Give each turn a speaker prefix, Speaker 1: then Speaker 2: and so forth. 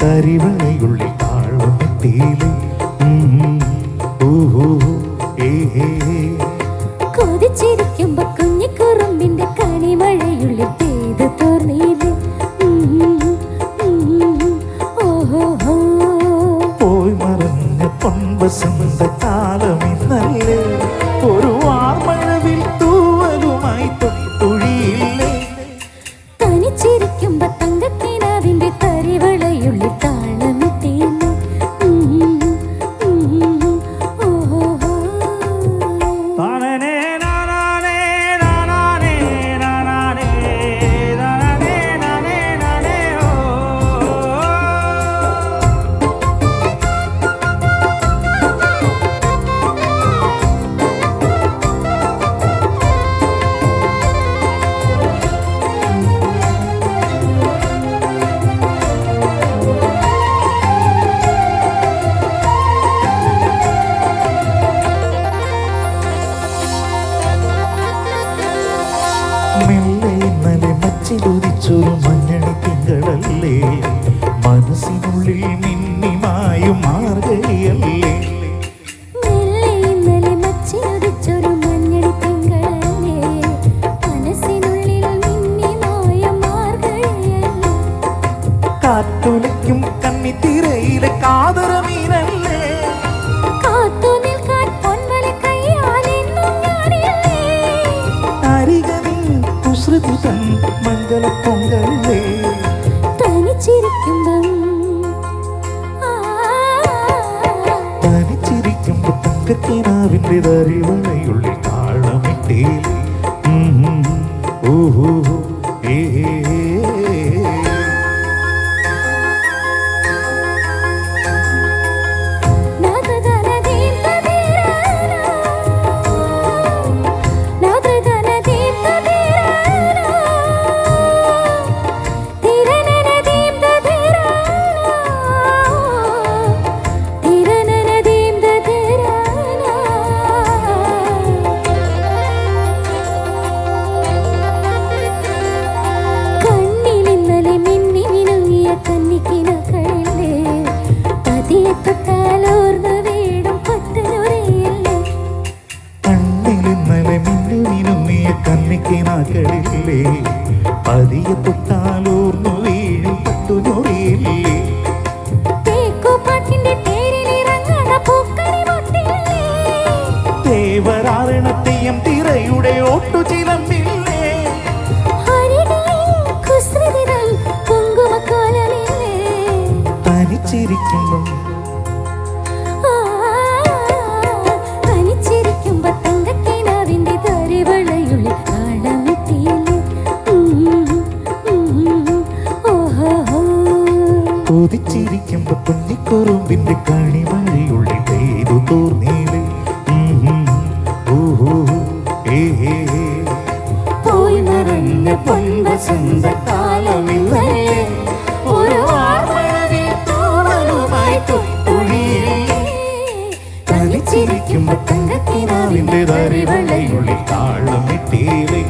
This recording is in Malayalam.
Speaker 1: തരിവളയുള്ളിൽ താളമെത്തിയില്ലേ
Speaker 2: കൊതിച്ചിരിക്കുമ്പോ കുഞ്ഞിക്കുറുമ്പിന്റെ കണിമഴയുള്ളിൽ പെയ്തു തോർന്നില്ലേ
Speaker 1: പോയി മറഞ്ഞ പൊൻവസന്ത കാലമിന്നല്ലേ ഒരു വാർമഴവിൽ തൂവലുമായി തൊഴിയില്ലേ
Speaker 2: തനിച്ചിരിക്കുമ്പോ തങ്കക്കിനാവിന്റെ തരിവളയുള്ളിൽ താളമെത്തിയില്ലേ
Speaker 1: മെല്ലെ ഇന്നലെ മച്ചിലുദിച്ചൊരു മഞ്ഞണി തിങ്കളല്ലേ മനസ്സിനുള്ളിൽ മിന്നിമായും മാർഗഴിയല്ലേ കാറ്റുലയ്ക്കും കന്നിത്തിരയിലെ കാതരമീനല്ലേ കുസൃതിതൻ മംഗളപ്പൊങ്കല്ലേ തനിച്ചിരിക്കുമ്പോ തങ്കക്കിനാവിന്റെ തരിവളയുള്ളിൽ താളമിട്ടേലേ ഓഹോ കന്നിക്കിനാക്കളില്ലേ പതിയെ തൊട്ടാലൂർന്നു വീഴും പട്ടുനൊറിയില്ലേ തേവരാരണത്തെയും തിരയുടെ ഓട്ടുചിലമ്പില്ലേ തനിച്ചിരിക്കുന്നു കൊതിച്ചിരിക്കുമ്പോ കുഞ്ഞിക്കുറുമ്പിന്റെ കണിമഴയുള്ളിൽ പെയ്തു തോർന്നീലേ പോയി മറഞ്ഞ പൊൻവസന്ത കാലമില്ലല്ലേ ഒരു വാർമഴവിൽ തൂവലുമായി തൊഴിയില്ലേ തനിച്ചിരിക്കുമ്പോ തങ്കക്കിനാവിന്റെ തരിവളയുള്ളിൽ താളമിട്ടീലേ